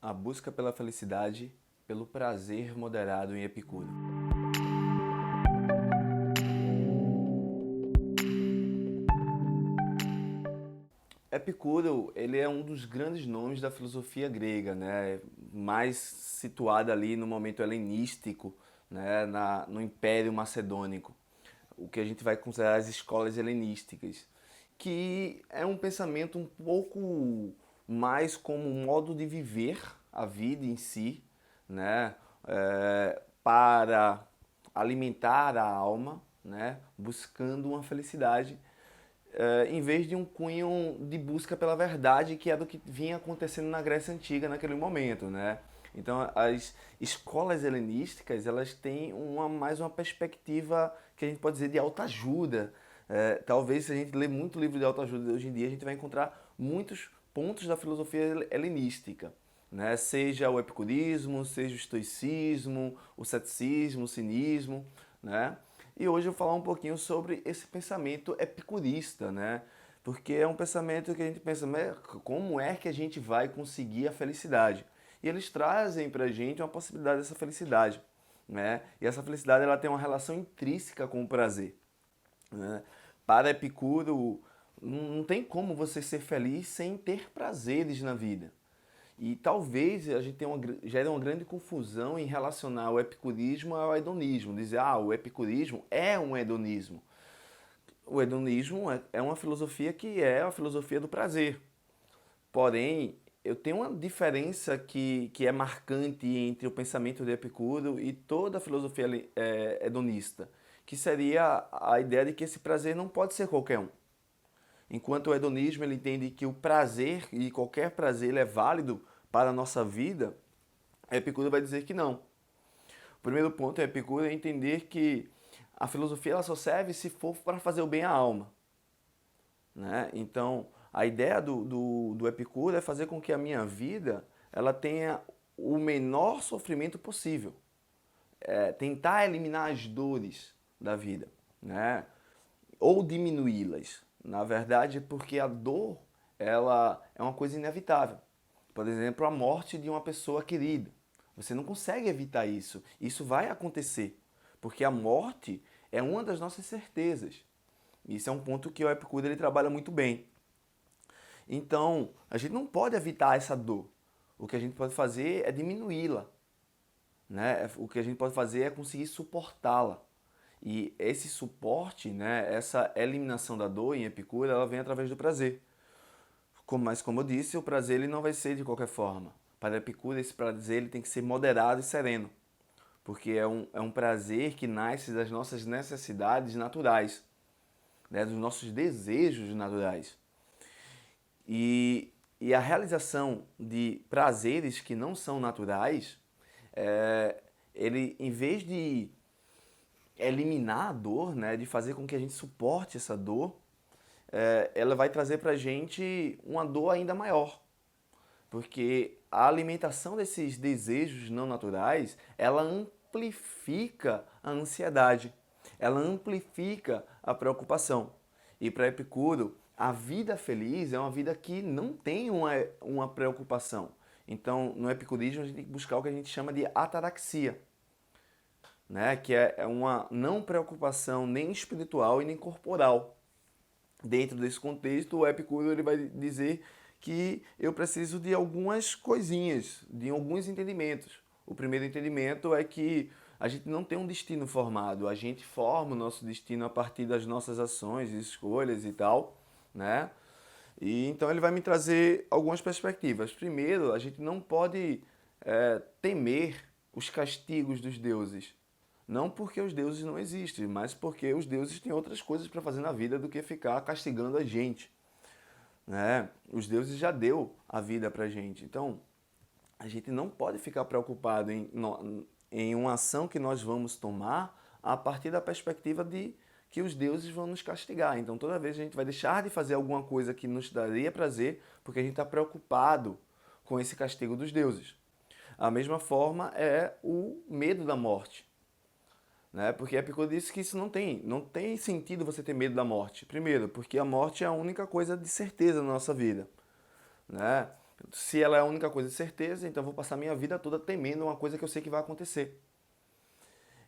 A busca pela felicidade, pelo prazer moderado em Epicuro. Epicuro, ele é um dos grandes nomes da filosofia grega, né? Mais situada ali no momento helenístico, né? No Império Macedônico, o que a gente vai considerar as escolas helenísticas, que é um pensamento um pouco mais como um modo de viver a vida em si, né? Para alimentar a alma, né? Buscando uma felicidade em vez de um cunho de busca pela verdade, que é do que vinha acontecendo na Grécia Antiga naquele momento, né? Então, as escolas helenísticas, elas têm mais uma perspectiva que a gente pode dizer de autoajuda. Talvez, se a gente ler muito livro de autoajuda hoje em dia, a gente vai encontrar muitos pontos da filosofia helenística, né? Seja o epicurismo, seja o estoicismo, o ceticismo, o cinismo, né? E hoje eu vou falar um pouquinho sobre esse pensamento epicurista, né? Porque é um pensamento que a gente pensa, mas como é que a gente vai conseguir a felicidade? E eles trazem pra gente uma possibilidade dessa felicidade, né? E essa felicidade ela tem uma relação intrínseca com o prazer, né? Para Epicuro, não tem como você ser feliz sem ter prazeres na vida. E talvez a gente tenha gere uma grande confusão em relacionar o epicurismo ao hedonismo. Dizer, o epicurismo é um hedonismo. O hedonismo é uma filosofia que é a filosofia do prazer. Porém, eu tenho uma diferença que é marcante entre o pensamento de Epicuro e toda a filosofia hedonista, que seria a ideia de que esse prazer não pode ser qualquer um. Enquanto o hedonismo ele entende que o prazer e qualquer prazer ele é válido para a nossa vida, Epicuro vai dizer que não. O primeiro ponto é Epicuro é entender que a filosofia ela só serve se for para fazer o bem à alma, né? Então, a ideia do Epicuro é fazer com que a minha vida ela tenha o menor sofrimento possível. Tentar eliminar as dores da vida, né? Ou diminuí-las. Na verdade, porque a dor ela é uma coisa inevitável. Por exemplo, a morte de uma pessoa querida. Você não consegue evitar isso. Isso vai acontecer, porque a morte é uma das nossas certezas. Isso é um ponto que o Epicuro ele trabalha muito bem. Então, a gente não pode evitar essa dor. O que a gente pode fazer é diminuí-la, né? O que a gente pode fazer é conseguir suportá-la. E esse suporte, né, essa eliminação da dor em Epicuro, ela vem através do prazer. Mas como eu disse, o prazer ele não vai ser de qualquer forma. Para Epicuro, esse prazer ele tem que ser moderado e sereno, porque é um prazer que nasce das nossas necessidades naturais, né, dos nossos desejos naturais. E a realização de prazeres que não são naturais, ele, em vez de eliminar a dor, né, de fazer com que a gente suporte essa dor, ela vai trazer para a gente uma dor ainda maior. Porque a alimentação desses desejos não naturais, ela amplifica a ansiedade, ela amplifica a preocupação. E para Epicuro, a vida feliz é uma vida que não tem uma preocupação. Então, no epicurismo, a gente tem que buscar o que a gente chama de ataraxia, né? Que é uma não preocupação nem espiritual e nem corporal. Dentro desse contexto, o Epicuro ele vai dizer que eu preciso de algumas coisinhas, de alguns entendimentos. O primeiro entendimento é que a gente não tem um destino formado, a gente forma o nosso destino a partir das nossas ações, escolhas e tal, né? E então ele vai me trazer algumas perspectivas. Primeiro, a gente não pode temer os castigos dos deuses. Não porque os deuses não existem, mas porque os deuses têm outras coisas para fazer na vida do que ficar castigando a gente, né? Os deuses já deu a vida para a gente. Então, a gente não pode ficar preocupado em uma ação que nós vamos tomar a partir da perspectiva de que os deuses vão nos castigar. Então, toda vez a gente vai deixar de fazer alguma coisa que nos daria prazer porque a gente está preocupado com esse castigo dos deuses. A mesma forma é o medo da morte, né? Porque Epicuro disse que isso não tem sentido você ter medo da morte. Primeiro, porque a morte é a única coisa de certeza na nossa vida, né? Se ela é a única coisa de certeza, então eu vou passar minha vida toda temendo uma coisa que eu sei que vai acontecer.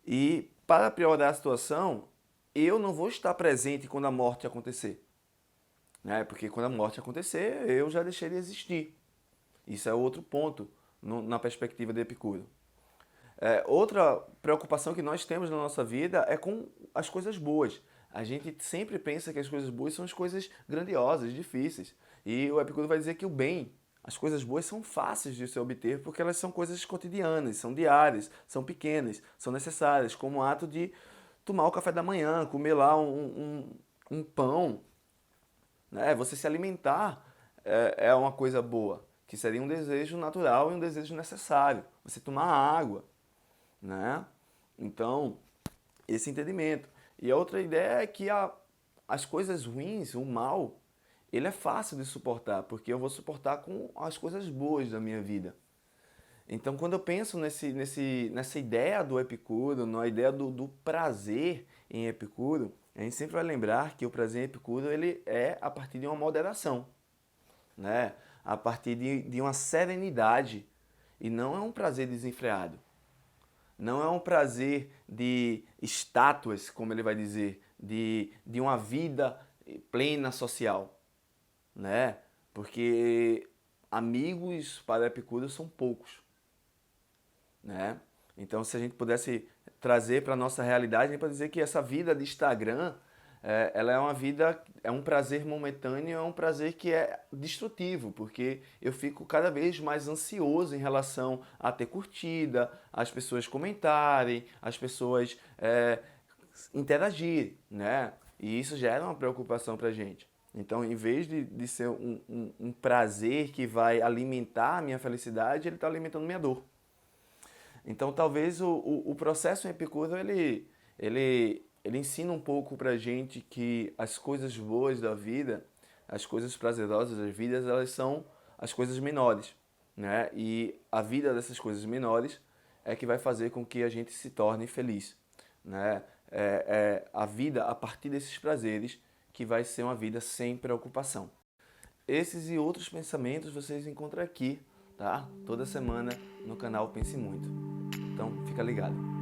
E para piorar a situação, eu não vou estar presente quando a morte acontecer, né? Porque quando a morte acontecer, eu já deixei de existir. Isso é outro ponto na perspectiva de Epicuro. Outra preocupação que nós temos na nossa vida é com as coisas boas. A gente sempre pensa que as coisas boas são as coisas grandiosas, difíceis. E o Epicuro vai dizer que o bem, as coisas boas são fáceis de se obter porque elas são coisas cotidianas, são diárias, são pequenas, são necessárias, como o ato de tomar o café da manhã, comer lá um pão, né? Você se alimentar é uma coisa boa, que seria um desejo natural e um desejo necessário. Você tomar água, né? Então, esse entendimento. E a outra ideia é que as coisas ruins, o mal, ele é fácil de suportar, porque eu vou suportar com as coisas boas da minha vida. Então, quando eu penso nessa ideia do Epicuro, na ideia do prazer em Epicuro, a gente sempre vai lembrar que o prazer em Epicuro ele é a partir de uma moderação, né? A partir de uma serenidade, e não é um prazer desenfreado. Não é um prazer de estátuas, como ele vai dizer, de uma vida plena social, né? Porque amigos para Epicuro são poucos, né? Então, se a gente pudesse trazer para a nossa realidade, a gente pode dizer que essa vida de Instagram, ela é uma vida, é um prazer momentâneo, é um prazer que é destrutivo, porque eu fico cada vez mais ansioso em relação a ter curtida, as pessoas comentarem, as pessoas interagirem, né? E isso gera uma preocupação para a gente. Então, em vez de ser um prazer que vai alimentar a minha felicidade, ele está alimentando minha dor. Então, talvez o processo em Epicuro, ele ensina um pouco pra gente que as coisas boas da vida, as coisas prazerosas das vidas, elas são as coisas menores, né? E a vida dessas coisas menores é que vai fazer com que a gente se torne feliz, né? A vida a partir desses prazeres que vai ser uma vida sem preocupação. Esses e outros pensamentos vocês encontram aqui, tá? Toda semana no canal Pense Muito. Então, fica ligado.